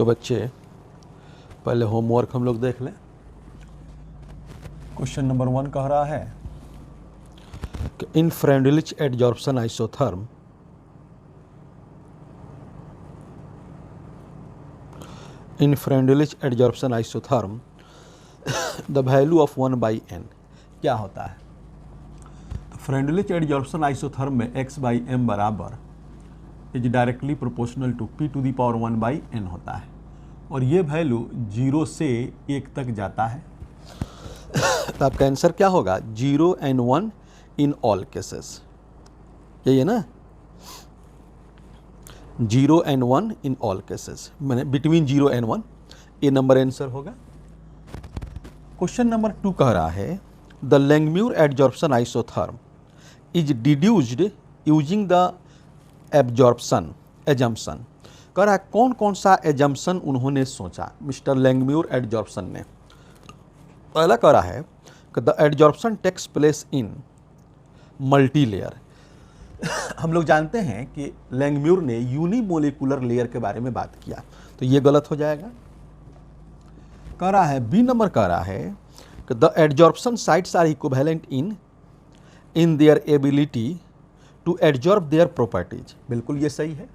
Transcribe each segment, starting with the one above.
तो बच्चे पहले होमवर्क हम लोग देख लें। क्वेश्चन नंबर 1 कह रहा है कि in Freundlich adsorption isotherm the value of 1/n क्या होता है। तो फ्रेंडलिच एडजॉर्प्शन आइसोथर्म में x/m बराबर is directly proportional to p⁴ 1/n होता है और ये वैल्यू 0 से 1 तक जाता है। तो आपका आंसर क्या होगा? 0 and 1 इन ऑल केसेस, यही है ना, 0 and 1 इन ऑल केसेस, मैंने बिटवीन 0 and 1, ये नंबर आंसर होगा। क्वेश्चन नंबर 2 कह रहा है the Langmuir adsorption isotherm is deduced using the assumption. कह रहा है कौन कौन सा एजम्पशन उन्होंने सोचा मिस्टर लैंगम्यूर एडजॉर्प्शन ने। पहला कह रहा है कि the adsorption takes place in multi layer. हम लोग जानते हैं कि लैंगम्यूर ने यूनिमोलिकुलर लेयर के बारे में बात किया, तो ये गलत हो जाएगा। कह रहा है बी नंबर कह रहा है कि the adsorption sites are equivalent in their ability to adsorb their properties. बिल्कुल ये सही है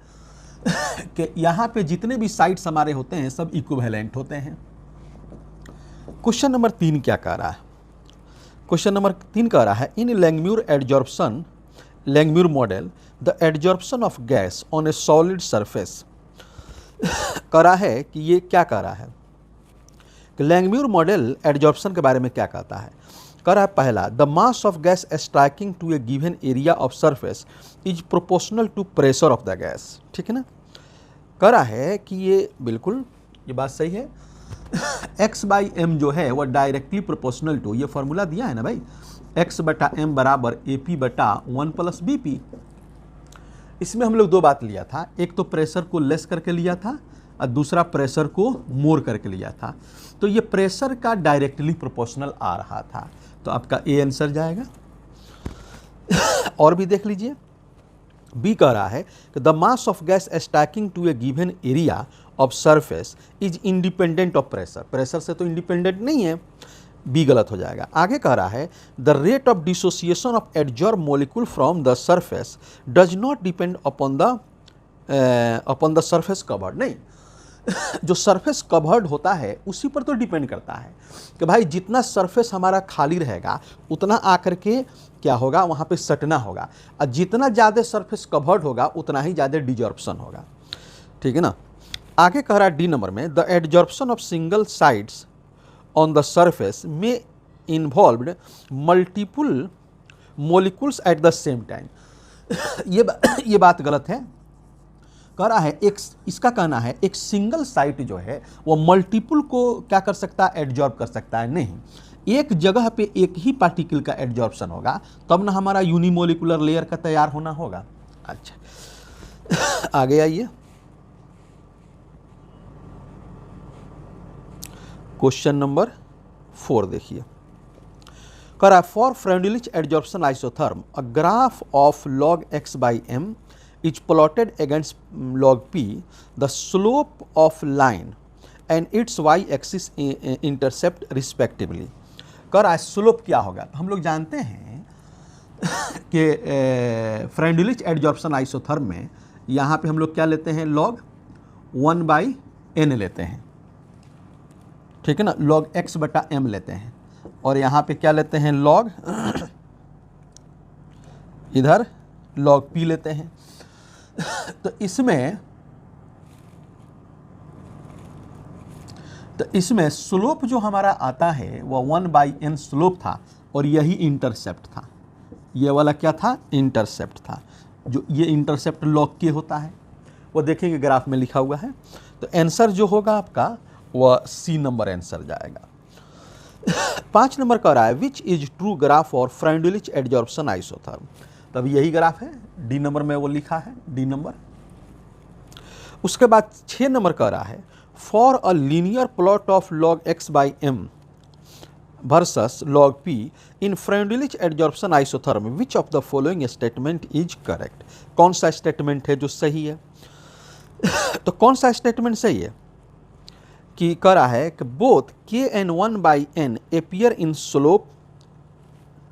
कि यहाँ पे जितने भी साइट्स हमारे होते हैं सब इक्विवेलेंट होते हैं। क्वेश्चन नंबर 3 क्या कह रहा है? क्वेश्चन नंबर 3 कह रहा है in Langmuir model the adsorption of gas on a solid surface. कह रहा है कि ये क्या कह रहा है कि लैंगम्यूर मॉडल एडजॉर्प्शन के बारे में क्या कहता है। कह रहा है पहला the mass of gas striking to a given area of surface is proportional to pressure of the gas. ठीक है ना। कह रहा है कि ये बिल्कुल ये बात सही है। x/m जो है वह डायरेक्टली प्रोपोर्शनल टू, ये फॉर्मूला दिया है ना भाई, x/m बराबर AP/1 + BP। इसमें हम लोग 2 बात लिया था, एक तो प्रेशर को लेस करके लिया था और दूसरा प्रेशर को मोर करके लिया था। तो ये प्रेशर का डायरेक्टली प्रोपोर्शनल आ रहा था, तो आपका ए आंसर जाएगा। और भी देख लीजिए, बी कह रहा है कि the mass of gas sticking to a given area of surface is independent of pressure. Pressure से तो इंडिपेंडेंट नहीं है, बी गलत हो जाएगा। आगे कह रहा है the rate of dissociation of adsorb molecule from the surface does not depend upon the surface covered. नहीं, जो सरफेस कवर्ड होता है उसी पर तो डिपेंड करता है कि भाई जितना सरफेस हमारा खाली रहेगा उतना आकर के क्या होगा, वहाँ पे सटना होगा, और जितना ज़्यादा सरफेस कवर्ड होगा उतना ही ज़्यादा डिजॉर्प्शन होगा। ठीक है ना। आगे कह रहा है डी नंबर में the adsorption of single sides on the surface में involved multiple molecules at the same time. ये बात गलत है। कह रहा है इसका कहना है एक सिंगल साइट जो है वो मल्टीपल को क्या कर सकता है, एडजॉर्ब कर सकता है। नहीं, एक जगह पे एक ही पार्टिकल का एडजॉर्प्शन होगा तब ना हमारा यूनिमोलिकुलर लेयर का तैयार होना होगा। अच्छा आगे आइए, क्वेश्चन नंबर 4 देखिए। कह रहा है for Freundlich adsorption isotherm a graph of log x/m is plotted against log p, the slope of line and its y-axis intercept respectively। कह रहा है स्लोप क्या होगा। हम लोग जानते हैं कि फ्रेंडलिच एडजॉर्प्शन आइसोथर्म में यहाँ पे हम लोग क्या लेते हैं, log 1/n लेते हैं। ठीक है ना, log x/m लेते हैं, और यहाँ पे क्या लेते हैं, log इधर log p लेते हैं। तो इसमें स्लोप जो हमारा आता है वह 1/n स्लोप था और यही इंटरसेप्ट था। ये वाला क्या था, इंटरसेप्ट था। जो ये इंटरसेप्ट log k होता है वो देखेंगे ग्राफ में लिखा हुआ है। तो आंसर जो होगा आपका वह सी नंबर आंसर जाएगा। 5 नंबर कह रहा है विच इज ट्रू ग्राफ और फ्रेंडलिच एडजॉर्प्शन आइसोथर्म। तब यही ग्राफ है, डी नंबर में वो लिखा है, डी नंबर। उसके बाद 6 नंबर कह रहा है for a linear plot of log x/m versus log p in Freundlich adsorption isotherm which of the following statement is correct. कौन सा स्टेटमेंट है जो सही है? तो कौन सा स्टेटमेंट सही है? कि कह रहा है कि both Kn1/n appear in slope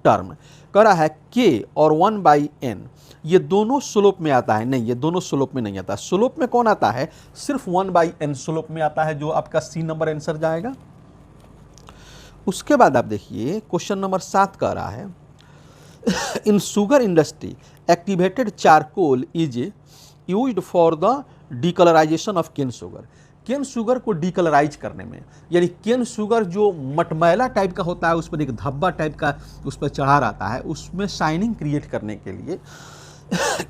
term. कह रहा है k और 1/n ये दोनों स्लोप में आता है। नहीं, ये दोनों स्लोप में नहीं आता। स्लोप में कौन आता है? सिर्फ 1/n स्लोप में आता है, जो आपका सी नंबर आंसर जाएगा। उसके बाद आप देखिए क्वेश्चन नंबर 7 कह रहा है in sugar industry activated charcoal is used for the decolourization of cane sugar. Cane sugar को डिकलराइज करने में, यानी केन शुगर जो मटमैला टाइप का होता है, उस पर एक धब्बा टाइप का उस पर चढ़ा रहता है, उसमें शाइनिंग क्रिएट करने के लिए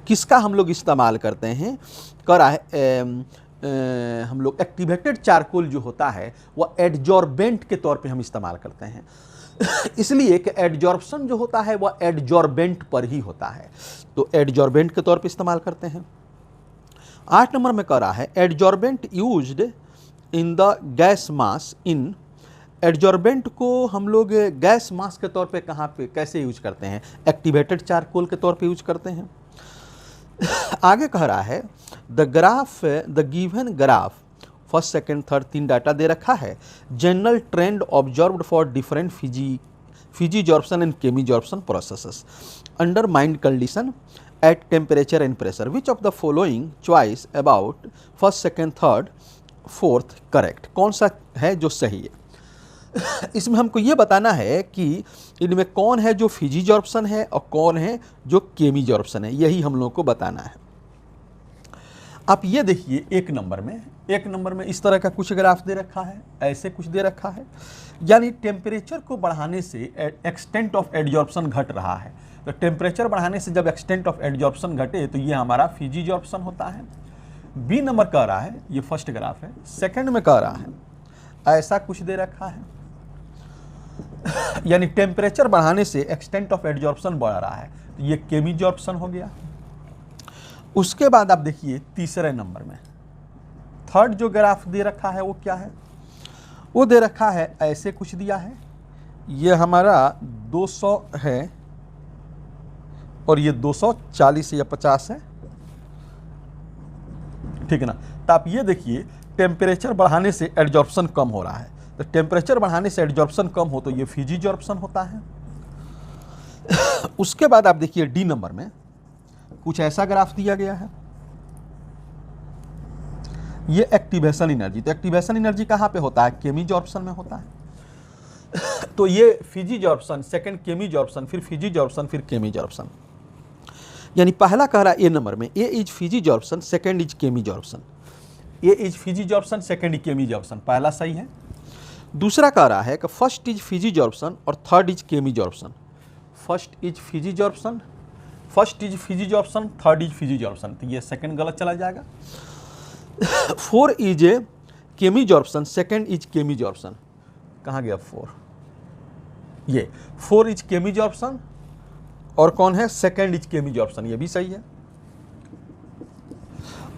किसका हम लोग इस्तेमाल करते हैं? कह रहा है हम लोग एक्टिवेटेड चारकोल जो होता है वह एडजॉर्बेंट के तौर पे हम इस्तेमाल करते हैं। इसलिए कि एडजॉर्प्शन जो होता है वह एडजॉर्बेंट पर ही होता है, तो एडजॉर्बेंट के तौर पे इस्तेमाल करते हैं। 8 नंबर में कह रहा है adsorbent used in the gas mass in. Adsorbent को हम लोग गैस मास के तौर पे कहाँ पे कैसे यूज करते हैं? एक्टिवेटेड चारकोल के तौर पे यूज करते हैं। आगे कह रहा है the given graph first second third 3 data दे रखा है। General trend observed for different physisorption and chemisorption processes under mild condition at temperature and pressure. Which of the following choice about first second third fourth correct? कौन सा है जो सही है? इसमें हमको ये बताना है कि इनमें कौन है जो फिजीजॉर्प्शन है और कौन है जो केमीजॉर्प्शन है, यही हम लोग को बताना है। आप ये देखिए एक नंबर में इस तरह का कुछ ग्राफ दे रखा है, ऐसे कुछ दे रखा है, यानी टेम्परेचर को बढ़ाने से एक्सटेंट ऑफ एडजॉर्प्शन घट रहा है। तो टेम्परेचर बढ़ाने से जब एक्सटेंट ऑफ एडजॉर्प्शन घटे तो ये हमारा फिजीजॉर्प्शन होता है। बी नंबर कह रहा है, ये फर्स्ट ग्राफ है। सेकंड में कह रहा है ऐसा कुछ दे रखा है, यानी टेम्परेचर बढ़ाने से एक्सटेंट ऑफ एडजॉर्प्शन बढ़ रहा है, तो ये केमीजॉर्प्शन हो गया। उसके बाद आप देखिए तीसरे नंबर में थर्ड जो ग्राफ दे रखा है वो क्या है? वो दे रखा है ऐसे कुछ दिया है, ये हमारा 200 है और ये 240 या 50 है, ठीक है ना। तो आप ये देखिए टेम्परेचर बढ़ाने से एडजॉर्प्शन कम हो रहा है, तो टेम्परेचर बढ़ाने से एडजॉर्प्शन कम हो तो ये फिजीजॉर्प्शन होता है। उसके बाद आप देखिए डी नंबर में कुछ ऐसा ग्राफ दिया गया है, ये एक्टिवेशन एनर्जी। तो एक्टिवेशन एनर्जी कहाँ पे होता है? केमीजॉर्प्शन में होता है। तो ये फिजीजॉर्प्शन, सेकंड केमीजॉर्प्शन, फिर फिजीजॉर्प्शन, फिर केमीजॉर्प्शन। यानी पहला कह रहा है ए नंबर में A is physisorption, second is chemisorption. A is physisorption, second is chemisorption, पहला सही है। दूसरा कह रहा है कि फर्स्ट इज फिजीजॉर्प्शन और third is chemisorption. First is physisorption, third is physisorption, तो ये सेकंड गलत चला जाएगा। 4 is chemisorption, second is chemisorption, कहाँ गया 4? ये 4 इज केमीजॉर्प्शन और कौन है? सेकंड इज केमीजॉर्प्शन, ये भी सही है।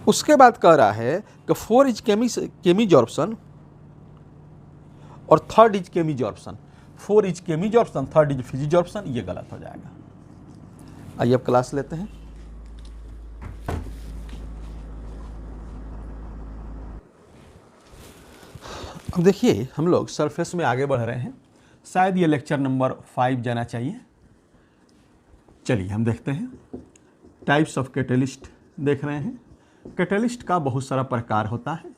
उसके बाद कह रहा है कि 4 इज केमीजॉर्प्शन और third is chemisorption. 4 is chemisorption, third is physisorption, ये गलत हो जाएगा। आइए अब क्लास लेते हैं। अब देखिए हम लोग सरफेस में आगे बढ़ रहे हैं, शायद ये लेक्चर नंबर 5 जाना चाहिए। चलिए हम देखते हैं। टाइप्स ऑफ कैटलिस्ट देख रहे हैं। कैटलिस्ट का बहुत सारा प्रकार होता है,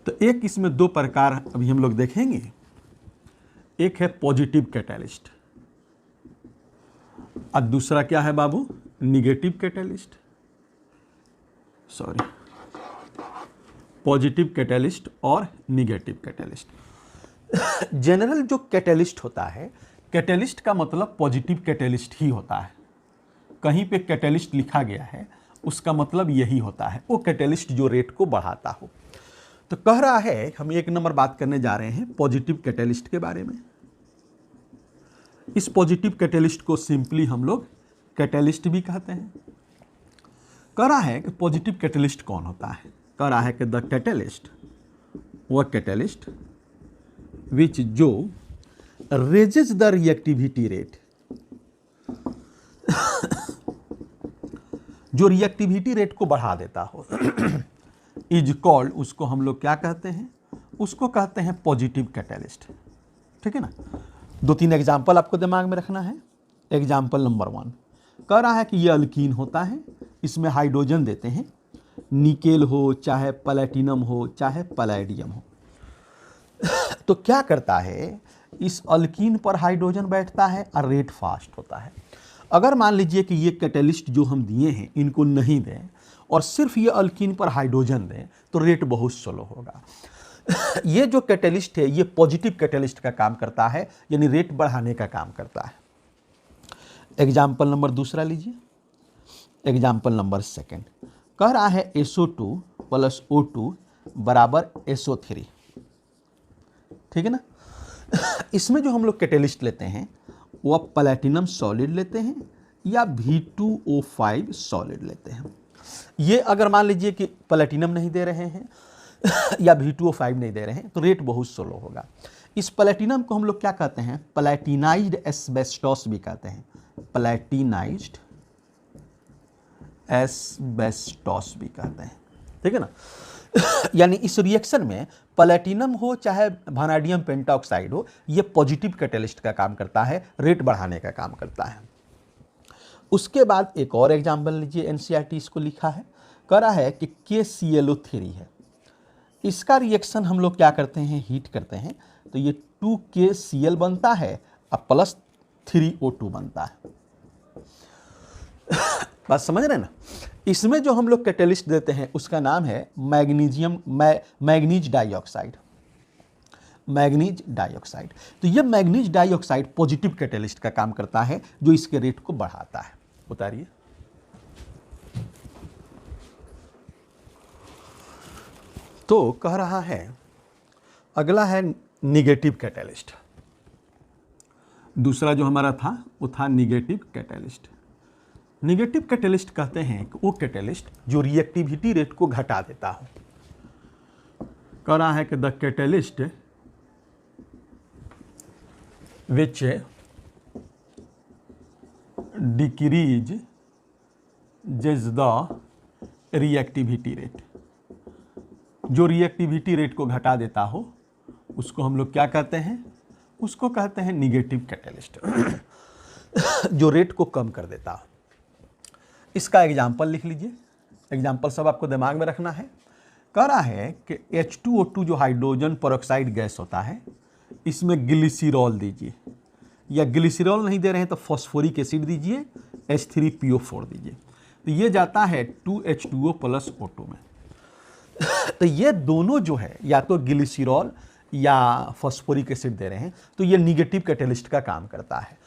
तो एक इसमें 2 प्रकार अभी हम लोग देखेंगे। एक है पॉजिटिव कैटलिस्ट और दूसरा क्या है बाबू? Negative catalyst. Sorry, positive catalyst और निगेटिव कैटलिस्ट। जनरल जो कैटलिस्ट होता है, कैटलिस्ट का मतलब पॉजिटिव कैटलिस्ट ही होता है। कहीं पे कैटलिस्ट लिखा गया है उसका मतलब यही होता है, वो कैटलिस्ट जो रेट को बढ़ाता हो। तो कह रहा है हम 1 नंबर बात करने जा रहे हैं पॉजिटिव कैटलिस्ट के बारे में। इस पॉजिटिव कैटलिस्ट को सिंपली हम लोग कैटलिस्ट भी कहते हैं। कह रहा है कि पॉजिटिव कैटलिस्ट कौन होता है? कह रहा है कि द कैटलिस्ट, वह कैटलिस्ट विच जो रेजेस द रिएक्टिविटी रेट, जो रिएक्टिविटी रेट को बढ़ा देता हो, इज कॉल्ड, उसको हम लोग क्या कहते हैं, उसको कहते हैं पॉजिटिव कैटेलिस्ट। ठीक है ना। 2-3 एग्जाम्पल आपको दिमाग में रखना है। एग्जाम्पल नंबर 1 कह रहा है कि ये अल्कीन होता है, इसमें हाइड्रोजन देते हैं, निकेल हो चाहे प्लैटिनम हो चाहे पैलेडियम हो। तो क्या करता है, इस अल्कीन पर हाइड्रोजन बैठता है और रेट फास्ट होता है। अगर मान लीजिए कि ये कैटेलिस्ट जो हम दिए हैं इनको नहीं दें और सिर्फ ये अल्कीन पर हाइड्रोजन दें तो रेट बहुत स्लो होगा। ये जो कैटेलिस्ट है ये पॉजिटिव कैटेलिस्ट का काम करता है, यानी रेट बढ़ाने का काम करता है। एग्जाम्पल नंबर 2 लीजिए। एग्जाम्पल नंबर 2 कह रहा है SO2 + O2 = SO3। ठीक है ना। इसमें जो हम लोग कैटेलिस्ट लेते हैं वो आप प्लैटिनम सॉलिड लेते हैं या V2O5 सॉलिड लेते हैं। ये अगर मान लीजिए कि प्लैटिनम नहीं दे रहे हैं या V2O5 नहीं दे रहे हैं तो रेट बहुत स्लो होगा। इस प्लैटिनम को हम लोग क्या कहते हैं, प्लैटिनाइज्ड एस्बेस्टॉस भी कहते हैं, प्लैटिनाइज्ड एस्बेस्टॉस भी कहते हैं। ठीक है ना। यानी इस रिएक्शन में प्लैटिनम हो चाहे वैनेडियम पेंटाऑक्साइड हो, ये पॉजिटिव कैटेलिस्ट का काम करता है, रेट बढ़ाने का काम करता है। उसके बाद एक और एग्जाम्पल लीजिए, एनसीईआरटी इसको लिखा है, कह रहा है कि KClO3 है, इसका रिएक्शन हम लोग क्या करते हैं, हीट करते हैं, तो ये 2KCl बनता है और +3O2 बनता है। बात समझ रहे हैं ना। इसमें जो हम लोग कैटेलिस्ट देते हैं उसका नाम है मैग्नीज डाइऑक्साइड। मैग्नीज डाइऑक्साइड, तो ये मैग्नीज डाइऑक्साइड पॉजिटिव कैटेलिस्ट का काम करता है जो इसके रेट को बढ़ाता है। उतारिए। तो कह रहा है अगला है निगेटिव कैटेलिस्ट। दूसरा जो हमारा था वो था निगेटिव कैटेलिस्ट। निगेटिव कैटेलिस्ट कहते हैं कि वो कैटेलिस्ट जो रिएक्टिविटी रेट को घटा देता हो। कह रहा है कि the catalyst which decrease the reactivity rate, जो रिएक्टिविटी रेट को घटा देता हो उसको हम लोग क्या कहते हैं, उसको कहते हैं निगेटिव कैटेलिस्ट। जो रेट को कम कर देता हो। इसका एग्जाम्पल लिख लीजिए। एग्जाम्पल सब आपको दिमाग में रखना है। कह रहा है कि H2O2 जो हाइड्रोजन पेरोक्साइड गैस होता है, इसमें ग्लिसरॉल दीजिए, या ग्लिसरॉल नहीं दे रहे हैं तो फॉस्फोरिक एसिड दीजिए, H3PO4 दीजिए, तो ये जाता है 2H2O + O2 में। तो ये दोनों जो है या तो ग्लिसरॉल या फॉस्फोरिक एसिड दे रहे हैं तो ये निगेटिव कैटेलिस्ट का काम करता है।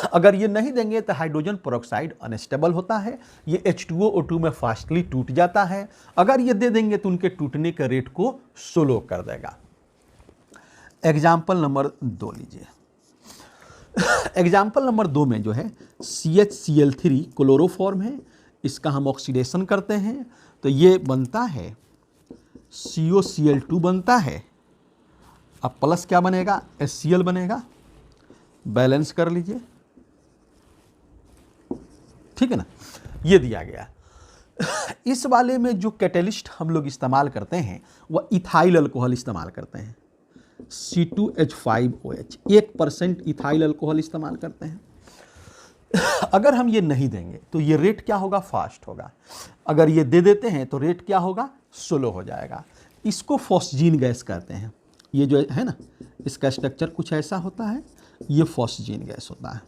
अगर ये नहीं देंगे तो हाइड्रोजन पेरोक्साइड अनस्टेबल होता है, ये H2O में फास्टली टूट जाता है। अगर ये दे देंगे तो उनके टूटने के रेट को स्लो कर देगा। एग्जाम्पल नंबर 2 लीजिए। एग्जाम्पल नंबर 2 में जो है CHCl3 क्लोरोफॉर्म है, इसका हम ऑक्सीडेशन करते हैं तो ये बनता है COCl2 बनता है, अब प्लस क्या बनेगा, HCl बनेगा। बैलेंस कर लीजिए। ठीक है ना। ये दिया गया। इस वाले में जो कैटेलिस्ट हम लोग इस्तेमाल करते हैं वह इथाइल अल्कोहल इस्तेमाल करते हैं, C2H5OH, 1% इथाइल अल्कोहल इस्तेमाल करते हैं। अगर हम ये नहीं देंगे तो ये रेट क्या होगा, फास्ट होगा। अगर ये दे देते हैं तो रेट क्या होगा, स्लो हो जाएगा। इसको फॉस्जीन गैस कहते हैं। ये जो है ना, इसका स्ट्रक्चर कुछ ऐसा होता है, ये फॉस्जीन गैस होता है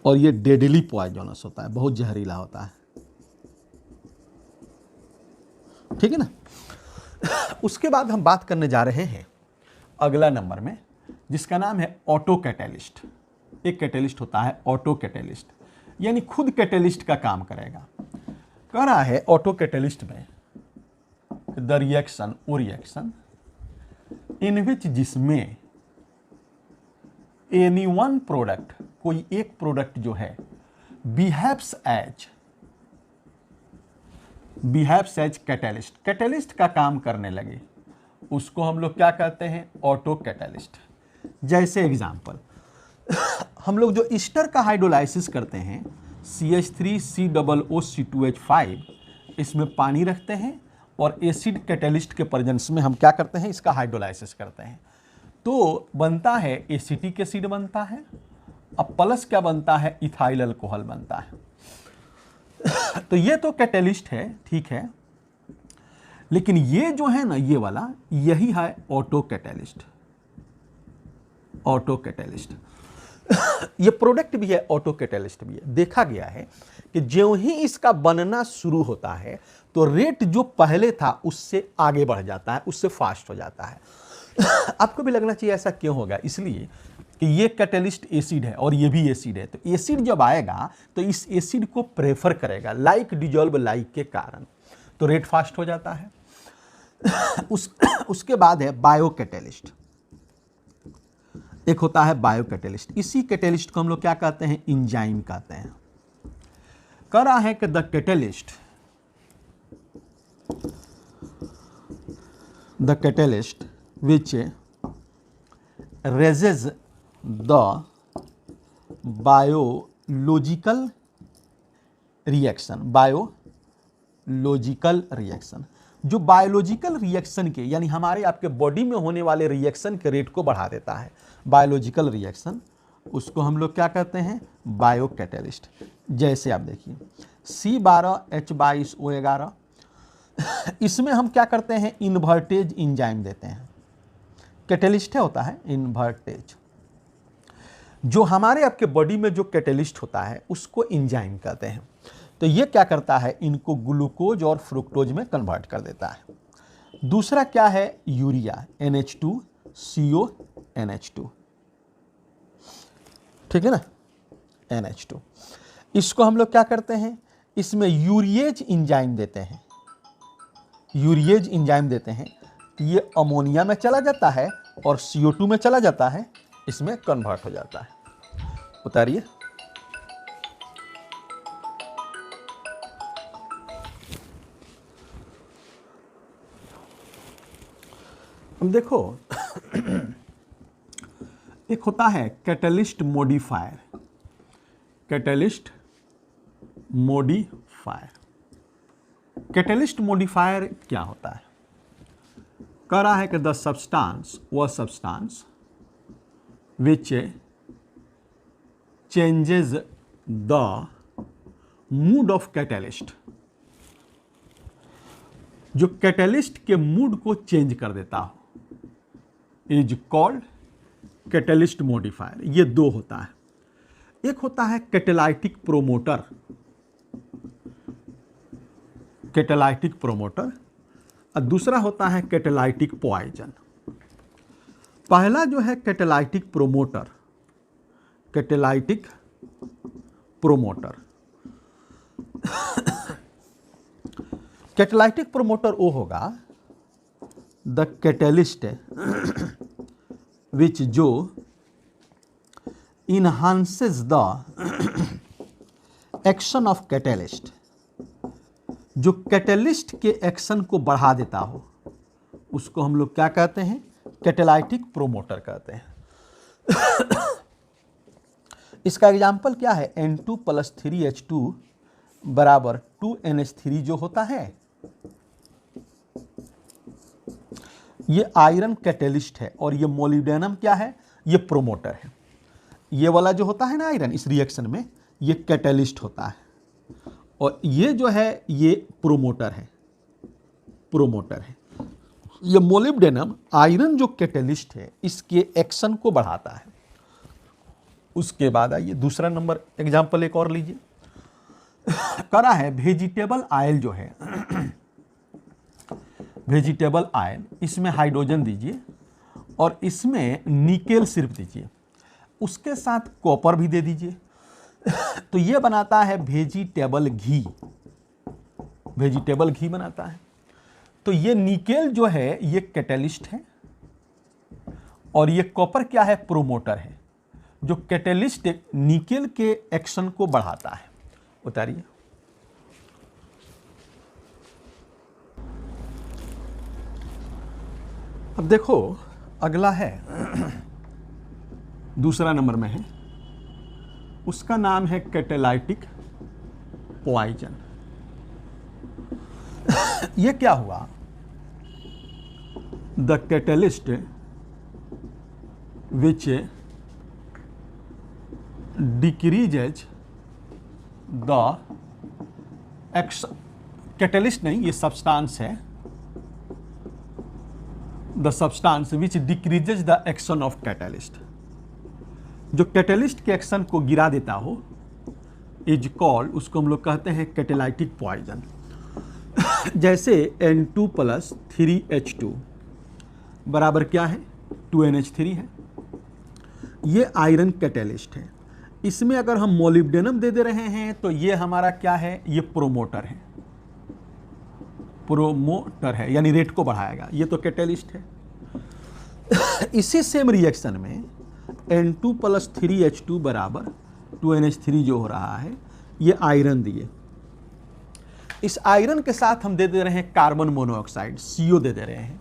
और ये डेडली पॉइजनस होता है, बहुत जहरीला होता है। ठीक है ना। उसके बाद हम बात करने जा रहे हैं अगला नंबर में, जिसका नाम है ऑटो कैटेलिस्ट। एक कैटेलिस्ट होता है ऑटो कैटेलिस्ट, यानी खुद कैटेलिस्ट का काम करेगा। कह रहा है ऑटो कैटेलिस्ट में द रिएक्शन, वो रिएक्शन इन विच जिसमें एनी वन प्रोडक्ट, कोई एक प्रोडक्ट जो है, बिहेव्स एज कैटेलिस्ट, कैटेलिस्ट का काम करने लगे, उसको हम लोग क्या कहते हैं, ऑटो कैटेलिस्ट। जैसे एग्जांपल, हम लोग जो ईस्टर का हाइड्रोलाइसिस करते हैं CH3COOC2H5, इसमें पानी रखते हैं और एसिड कैटेलिस्ट के प्रेजेंस में हम क्या करते हैं, इसका हाइड्रोलाइसिस करते हैं। तो बनता है एसिटिक एसिड बनता है, अब प्लस क्या बनता है, इथाइल अल्कोहल बनता है। तो ये तो कैटेलिस्ट है, ठीक है, लेकिन ये जो है ना, ये वाला, यही है ऑटो कैटेलिस्ट। ऑटो कैटेलिस्ट ये प्रोडक्ट भी है, ऑटो कैटेलिस्ट भी है। देखा गया है कि ज्यों ही इसका बनना शुरू होता है तो रेट जो पहले था उससे आगे बढ़ जाता है, उससे फास्ट हो जाता है। आपको भी लगना चाहिए ऐसा क्यों होगा, इसलिए कि ये कैटेलिस्ट एसिड है और ये भी एसिड है। तो एसिड जब आएगा तो इस एसिड को प्रेफर करेगा, लाइक डिजॉल्व लाइक के कारण, तो रेट फास्ट हो जाता है। उसके बाद है बायो कैटेलिस्ट। एक होता है बायो कैटेलिस्ट। इसी कैटेलिस्ट को हम लोग क्या कहते हैं, इंजाइम कहते हैं। कह रहा है कि the catalyst which raises the biological reaction, जो बायोलॉजिकल रिएक्शन के, यानी हमारे आपके बॉडी में होने वाले रिएक्शन के रेट को बढ़ा देता है, बायोलॉजिकल रिएक्शन, उसको हम लोग क्या कहते हैं, बायो कैटेलिस्ट। जैसे आप देखिए C12H22O11, इसमें हम क्या करते हैं, इन्वर्टेज इंजाइम देते हैं। कैटेलिस्ट है, होता है इन्वर्टेज। जो हमारे आपके बॉडी में जो कैटेलिस्ट होता है उसको इंजाइम कहते हैं। तो ये क्या करता है, इनको ग्लूकोज और फ्रुक्टोज में कन्वर्ट कर देता है। दूसरा क्या है, यूरिया, NH2CO NH2, ठीक है ना, NH2। इसको हम लोग क्या करते हैं, इसमें यूरिएज इंजाइम देते हैं। यूरिएज इंजाइम देते हैं, ये अमोनिया में चला जाता है और CO2 में चला जाता है, इसमें कन्वर्ट हो जाता है। उतारिए। अब देखो एक होता है catalyst modifier. Catalyst modifier, catalyst modifier क्या होता है, कह रहा है कि द सब्सटेंस, वह substance which changes the mood off catalyst, जो कैटेलिस्ट के मूड को चेंज कर देता हो, इज कॉल्ड कैटेलिस्ट मॉडिफायर। ये दो होता है, एक होता है कैटेलाइटिक प्रोमोटर, कैटेलाइटिक प्रोमोटर, और दूसरा होता है कैटेलाइटिक पॉइजन। पहला जो है catalytic promoter, catalytic promoter, catalytic promoter वो होगा द कैटेलिस्ट विच जो इनहांसेस द एक्शन ऑफ कैटेलिस्ट, जो कैटेलिस्ट के एक्शन को बढ़ा देता हो, उसको हम लोग क्या कहते हैं, कैटेलाइटिक प्रोमोटर कहते हैं। इसका एग्जाम्पल क्या है, N2 + 3H2 बराबर 2NH3 जो होता है, ये आयरन कैटेलिस्ट है, और ये मोलिब्डेनम क्या है, ये प्रोमोटर है। ये वाला जो होता है ना आयरन, इस रिएक्शन में ये कैटेलिस्ट होता है, और ये जो है ये प्रोमोटर है, प्रोमोटर है। ये मोलिब्डेनम आयरन जो कैटेलिस्ट है, इसके एक्शन को बढ़ाता है। उसके बाद आइए दूसरा नंबर एग्जाम्पल एक और लीजिए। करा है वेजिटेबल ऑयल जो है, वेजिटेबल ऑयल, इसमें हाइड्रोजन दीजिए और इसमें निकेल सिर्फ दीजिए, उसके साथ कॉपर भी दे दीजिए, तो ये बनाता है वेजिटेबल घी, वेजिटेबल घी बनाता है। तो ये निकेल जो है ये कैटेलिस्ट है, और ये कॉपर क्या है, प्रोमोटर है, जो कैटेलिस्ट निकेल के एक्शन को बढ़ाता है। उतारिए। अब देखो अगला है, दूसरा नंबर में है, उसका नाम है कैटेलाइटिक पॉइजन। ये क्या हुआ, the catalyst which decreases the action, catalyst नहीं ये सब्सटेंस है, the substance which decreases the action of catalyst, जो कैटलिस्ट के एक्शन को गिरा देता हो, इज कॉल्ड, उसको हम लोग कहते हैं कैटेलाइटिक पॉइजन। जैसे N2 + 3H2 बराबर क्या है, 2NH3 है, ये आयरन कैटेलिस्ट है। इसमें अगर हम मोलिब्डेनम दे रहे हैं तो ये हमारा क्या है, ये प्रोमोटर है, प्रोमोटर है यानी रेट को बढ़ाएगा, ये तो कैटेलिस्ट है। इसी सेम रिएक्शन में N2 + 3H2 बराबर 2NH3 जो हो रहा है, ये आयरन दिए, इस आयरन के साथ हम दे रहे हैं कार्बन मोनोऑक्साइड CO दे रहे हैं,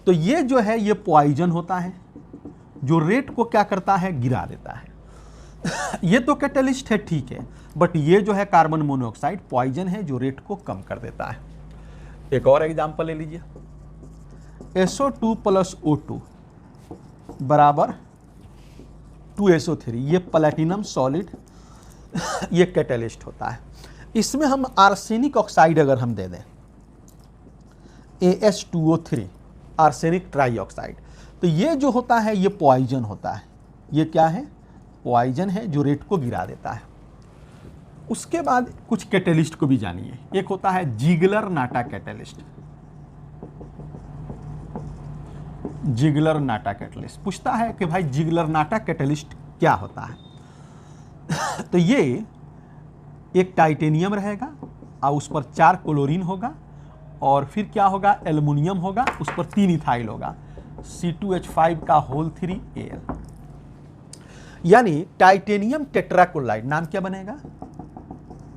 तो ये जो है ये पॉइजन होता है, जो रेट को क्या करता है, गिरा देता है। ये तो कैटलिस्ट है ठीक है, बट ये जो है कार्बन मोनोऑक्साइड पॉइजन है जो रेट को कम कर देता है। एक और एग्जांपल ले लीजिए, SO2 + O2 बराबर 2SO3, ये प्लैटिनम सॉलिड, ये कैटलिस्ट होता है। इसमें हम आर्सेनिक ऑक्साइड अगर हम दे दें AS2O3, आर्सेनिक ट्राईऑक्साइड, तो ये जो होता है ये पॉइजन होता है, ये क्या है, पॉइजन है जो रेट को गिरा देता है। उसके बाद कुछ कैटलिस्ट को भी जानिए, एक होता है जिगलर नाटा कैटलिस्ट। जिगलर नाटा कैटलिस्ट पूछता है कि भाई जिगलर नाटा कैटलिस्ट क्या होता है। तो ये एक टाइटेनियम रहेगा और उस पर 4 क्लोरीन होगा, और फिर क्या होगा, एल्युमिनियम होगा, उस पर 3 इथाइल होगा, C2H5 Al, यानी टाइटेनियम टेट्राक्लोराइड, नाम क्या बनेगा,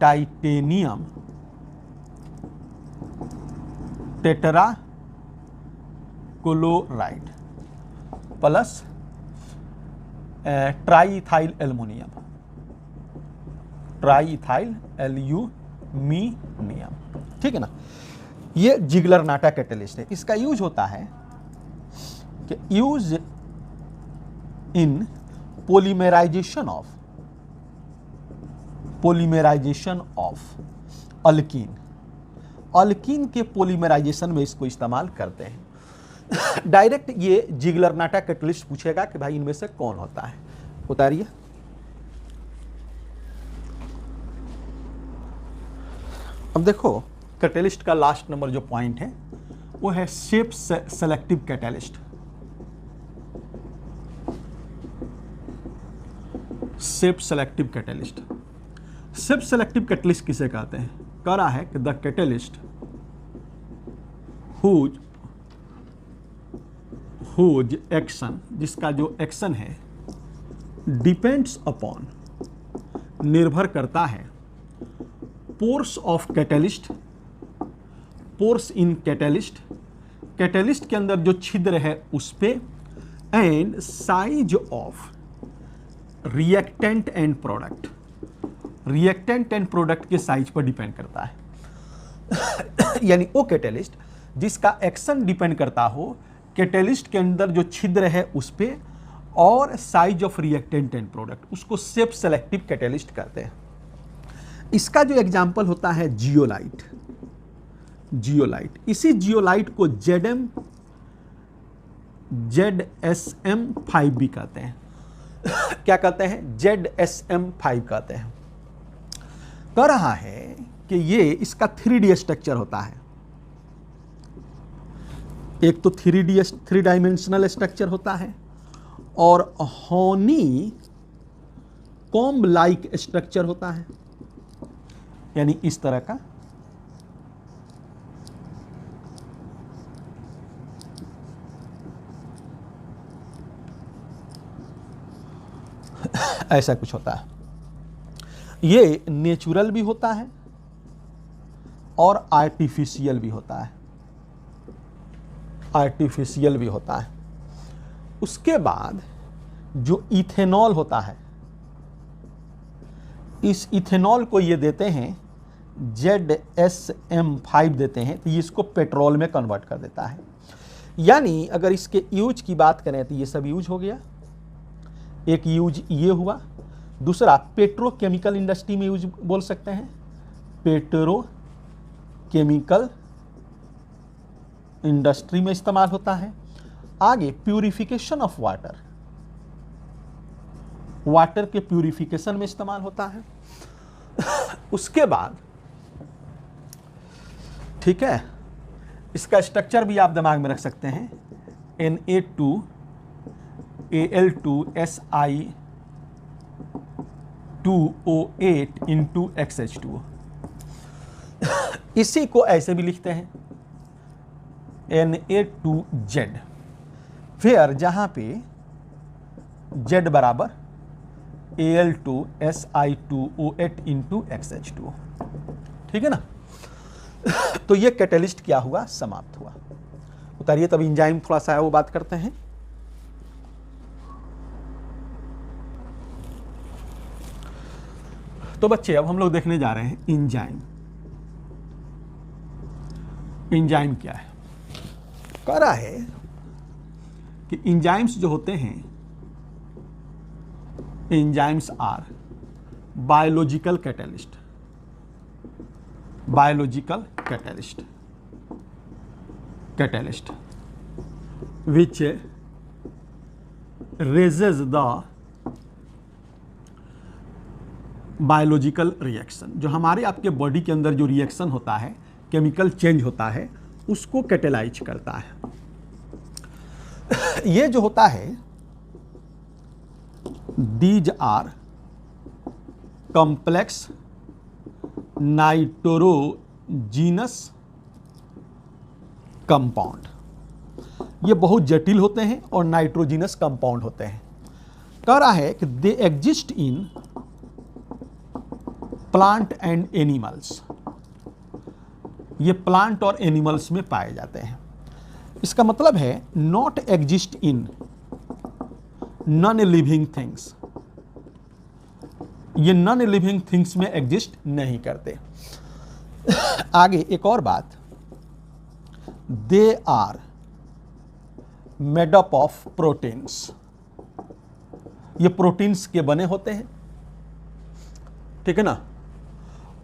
titanium tetrachloride plus triethyl aluminium, triethyl aluminium, ठीक है ना। ये जिगलर नाटा कैटलिस्ट है। इसका यूज होता है कि use in polymerisation of alkene, alkene के पोलीमराइजेशन में इसको इस्तेमाल करते हैं। डायरेक्ट ये जिगलर नाटा कैटलिस्ट पूछेगा कि भाई इनमें से कौन होता है, उतारिए। अब देखो कैटलिस्ट का लास्ट नंबर जो पॉइंट है वो है shape selective catalyst. Shape selective catalyst, shape selective catalyst किसे कहते हैं, कह रहा है कि द कैटलिस्ट हुज एक्शन, जिसका जो एक्शन है डिपेंड्स अपॉन, निर्भर करता है, pores of catalyst, pores in catalyst, catalyst के अंदर जो छिद्र है उस पे, and size of reactant and product, reactant and product के साइज पर डिपेंड करता है। यानी वो कैटलिस्ट जिसका एक्शन डिपेंड करता हो कैटलिस्ट के अंदर जो छिद्र है उस पे और size of reactant and product, उसको शेप सेलेक्टिव कैटलिस्ट कहते हैं। इसका जो एग्जाम्पल होता है जियोलाइट, जियोलाइट, इसी जियोलाइट को ZSM5 भी कहते हैं। क्या कहते हैं, ZSM5 कहते हैं। कह रहा है कि ये इसका 3D स्ट्रक्चर होता है, एक तो 3 डायमेंशनल स्ट्रक्चर होता है और हॉनी कॉम्ब लाइक स्ट्रक्चर होता है, यानी इस तरह का। ऐसा कुछ होता है। ये नेचुरल भी होता है और आर्टिफिशियल भी होता है, आर्टिफिशियल भी होता है। उसके बाद जो इथेनॉल होता है, इस इथेनॉल को ये देते हैं ZSM5 देते हैं तो ये इसको पेट्रोल में कन्वर्ट कर देता है। यानी अगर इसके यूज की बात करें तो ये सब यूज हो गया, एक यूज ये हुआ। दूसरा पेट्रोकेमिकल इंडस्ट्री में यूज बोल सकते हैं, पेट्रोकेमिकल इंडस्ट्री में इस्तेमाल होता है। आगे प्यूरिफिकेशन ऑफ वाटर, वाटर के प्यूरिफिकेशन में इस्तेमाल होता है। उसके बाद ठीक है, इसका स्ट्रक्चर भी आप दिमाग में रख सकते हैं, Na2Al2Si2O8 इंटू XH2O। इसी को ऐसे भी लिखते हैं Na2Z, फिर जहां पे Z बराबर Al2Si2O8 इंटू XH2O। ठीक है ना। तो ये कैटेलिस्ट क्या हुआ, समाप्त हुआ। उतारिए तब इंजाइम थोड़ा सा है वो बात करते हैं। तो बच्चे अब हम लोग देखने जा रहे हैं इंजाइम। इंजाइम क्या है? कह रहा है कि इंजाइम्स जो होते हैं, enzymes are biological catalyst, biological catalyst which raises the biological reaction। जो हमारे आपके बॉडी के अंदर जो रिएक्शन होता है, केमिकल चेंज होता है, उसको कैटेलाइज करता है। ये जो होता है, these are complex nitrogenous compound. ये बहुत जटिल होते हैं और नाइट्रोजीनस कंपाउंड होते हैं। कह रहा है कि they exist in plant and animals. ये प्लांट और एनिमल्स में पाए जाते हैं। इसका मतलब है not exist in non living things. ये नॉन लिविंग थिंग्स में एग्जिस्ट नहीं करते। आगे एक और बात, they are made up of proteins. ये प्रोटीन्स के बने होते हैं, ठीक है ना,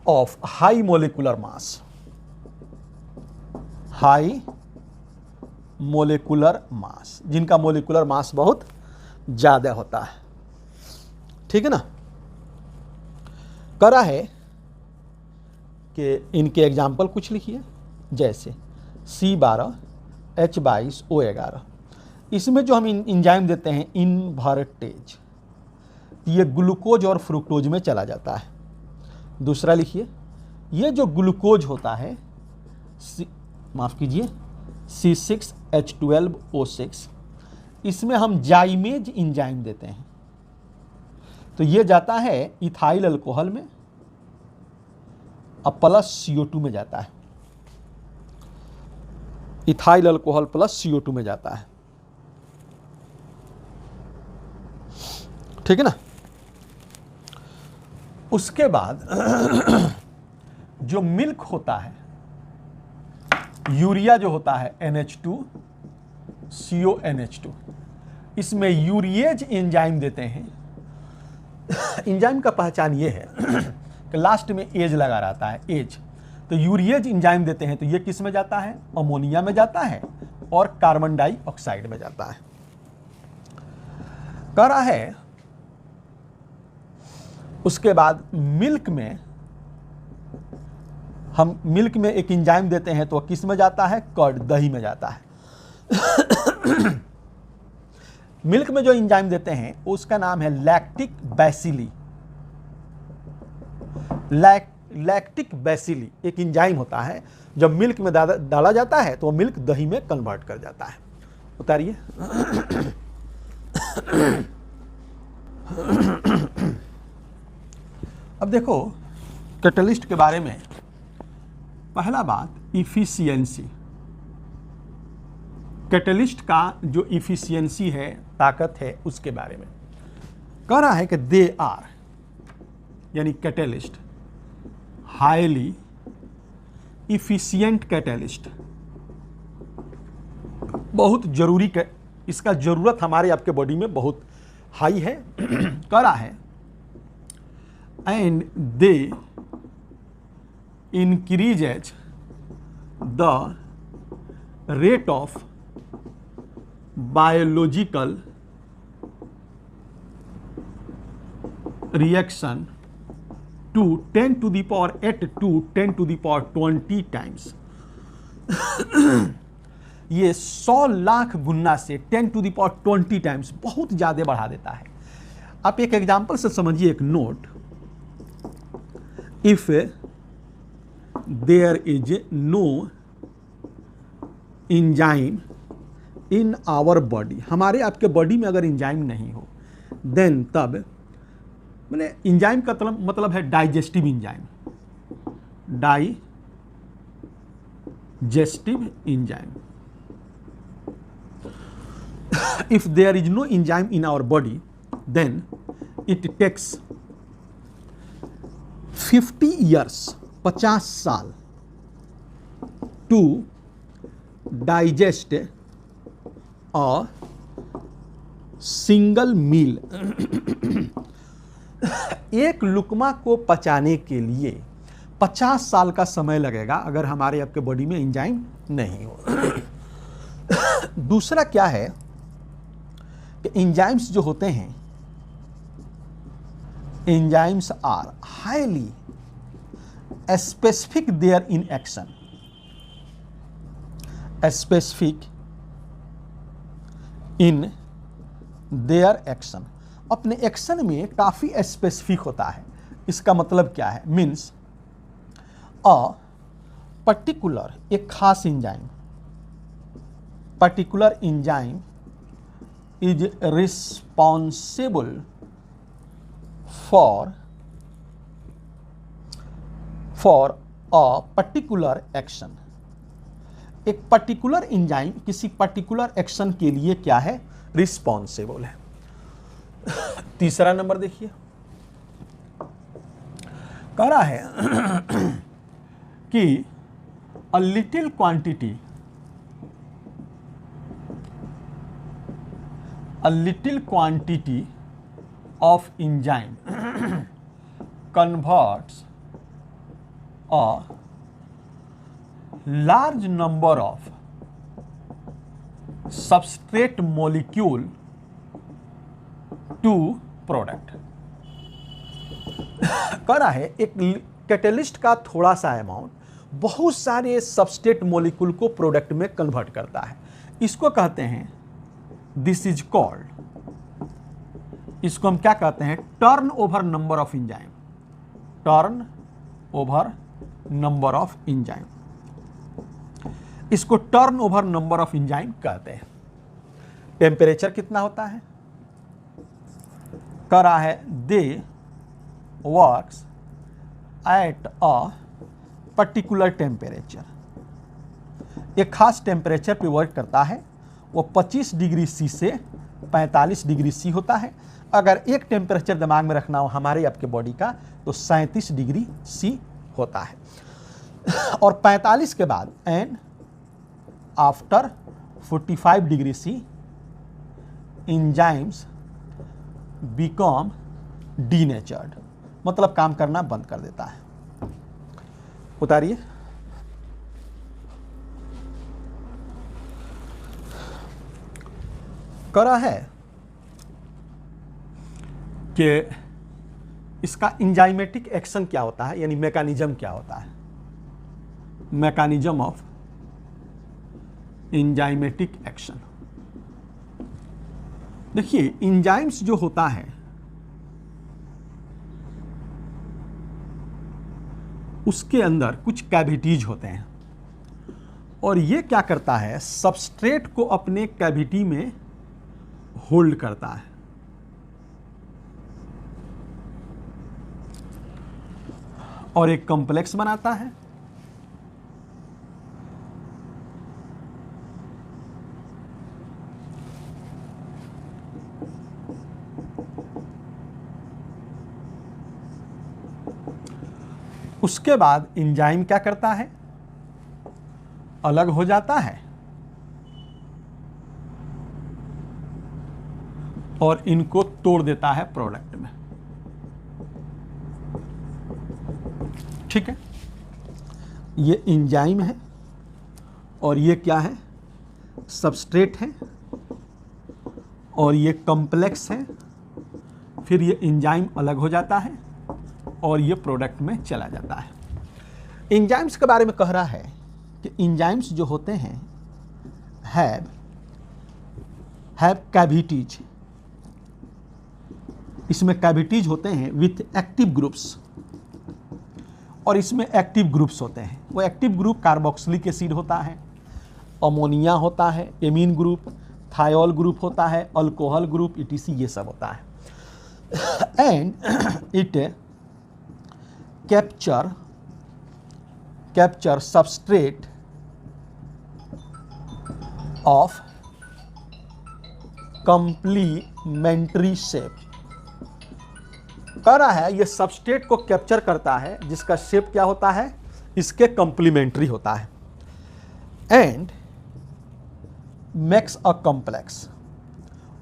of high molecular mass, high molecular mass, जिनका मोलिकुलर मास बहुत ज्यादा होता है। ठीक है ना। करा है कि इनके एग्जाम्पल कुछ लिखिए, जैसे C12H22O11। इसमें जो हम इंजाइम देते हैं इनवर्टेज, ये ग्लूकोज और फ्रुक्टोज में चला जाता है। दूसरा लिखिए, ये जो ग्लूकोज होता है, माफ कीजिए, C6H12O6, इसमें हम जाइमेज इंजाइम देते हैं, तो ये जाता है इथाइल अल्कोहल में, अब प्लस CO2 में जाता है। इथाइल अल्कोहल प्लस CO2 में जाता है। ठीक है ना। उसके बाद जो मिल्क होता है, यूरिया जो होता है NH2CONH2, इसमें यूरिएज एंजाइम देते हैं। एंजाइम का पहचान ये है कि लास्ट में एज लगा रहता है, एज। तो यूरिएज एंजाइम देते हैं, तो ये किस में जाता है, अमोनिया में जाता है और कार्बन डाइऑक्साइड में जाता है। कह रहा है उसके बाद मिल्क में, हम मिल्क में एक एंजाइम देते हैं तो किस में जाता है, कर्ड, दही में जाता है। मिल्क में जो एंजाइम देते हैं उसका नाम है लैक्टिक बैसिली। लैक्टिक बैसिली एक एंजाइम होता है, जब मिल्क में डाला जाता है तो वो मिल्क दही में कन्वर्ट कर जाता है। उतारिए। अब देखो कैटलिस्ट के बारे में, पहला बात इफिशियंसी। कैटलिस्ट का जो इफिशियंसी है, ताकत है, उसके बारे में कह रहा है कि दे आर, यानी कैटलिस्ट हाईली इफिशियंट कैटलिस्ट, बहुत जरूरी, इसका जरूरत हमारे आपके बॉडी में बहुत हाई है। करा है and they increases the rate of biological reaction to 10 to the power 8 to 10 to the power 20 times। ये 100 लाख गुना से 10 to the power 20 टाइम्स बहुत ज़्यादा बढ़ा देता है। आप एक एग्जाम्पल से समझिए, एक note, if there is no enzyme in our body, हमारे आपके बॉडी में अगर इंजाइम नहीं हो, देन तब मैंने इंजाइम का मतलब है digestive enzyme, digestive enzyme. If there is no enzyme in our body, then it takes 50 years, 50 साल to digest a single meal. एक लुकमा को पचाने के लिए 50 साल का समय लगेगा अगर हमारे आपके बॉडी में एंजाइम नहीं हो। दूसरा क्या है कि एंजाइम्स जो होते हैं, enzymes are highly specific their in action, specific in their action, अपने एक्शन में काफ़ी स्पेसिफिक होता है। इसका मतलब क्या है? मीन्स अ पर्टिकुलर, एक खास enzyme, particular enzyme is responsible for a particular action. एक पर्टिकुलर इंजाइम किसी पर्टिकुलर एक्शन के लिए क्या है? रिस्पॉन्सिबल है। तीसरा नंबर देखिए, कह रहा है कि a little quantity of enzyme converts a large number of substrate molecule to product. कह रहा है एक कैटलिस्ट का थोड़ा सा अमाउंट बहुत सारे सबस्ट्रेट मॉलिक्यूल को प्रोडक्ट में कन्वर्ट करता है। इसको कहते हैं, दिस इज कॉल्ड, इसको हम क्या कहते हैं? Turn over number of enzyme, turn over number of enzyme, इसको turn over number of enzyme कहते हैं। टेम्परेचर कितना होता है? कह रहा है they works at a particular temperature, एक खास टेम्परेचर पे वर्क करता है। वो 25 डिग्री सी से 45 डिग्री सी होता है। अगर एक टेम्परेचर दिमाग में रखना हो हमारे आपके बॉडी का, तो 37 डिग्री सी होता है। और 45 के बाद and after 45 degree C enzymes become denatured, मतलब काम करना बंद कर देता है। उतारिए। करा है कि इसका इंजाइमेटिक एक्शन क्या होता है, यानी मैकेनिज्म क्या होता है? Mechanism of enzymatic action. देखिए, इंजाइम्स जो होता है उसके अंदर कुछ कैविटीज होते हैं, और ये क्या करता है? सबस्ट्रेट को अपने कैविटी में होल्ड करता है। और एक कॉम्प्लेक्स बनाता है। उसके बाद एंजाइम क्या करता है, अलग हो जाता है और इनको तोड़ देता है प्रोडक्ट में। ठीक है, ये एंजाइम है और ये क्या है, सबस्ट्रेट है और ये कॉम्प्लेक्स है। फिर ये एंजाइम अलग हो जाता है और ये प्रोडक्ट में चला जाता है। एंजाइम्स के बारे में कह रहा है कि एंजाइम्स जो होते हैं हैव कैविटीज, इसमें कैविटीज होते हैं विथ एक्टिव ग्रुप्स, और इसमें एक्टिव ग्रुप्स होते हैं। वो एक्टिव ग्रुप कार्बोक्सिलिक एसिड होता है, अमोनिया होता है, एमीन ग्रुप, थायोल ग्रुप होता है, अल्कोहल ग्रुप, ETC ये सब होता है। And it capture substrate of complementary shape. कह रहा है ये सबस्ट्रेट को कैप्चर करता है जिसका शेप क्या होता है, इसके कंप्लीमेंट्री होता है। एंड मेक्स अ कॉम्प्लेक्स,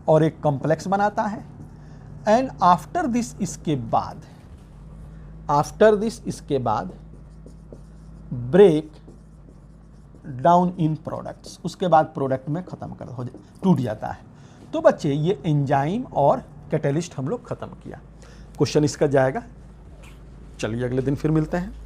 और एक कॉम्प्लेक्स बनाता है। एंड आफ्टर दिस, इसके बाद ब्रेक डाउन इन प्रोडक्ट्स, उसके बाद प्रोडक्ट में खत्म टूट जाता है। तो बच्चे ये एंजाइम और कैटलिस्ट हम लोग खत्म किया। क्वेश्चन इसका जाएगा। चलिए अगले दिन फिर मिलते हैं।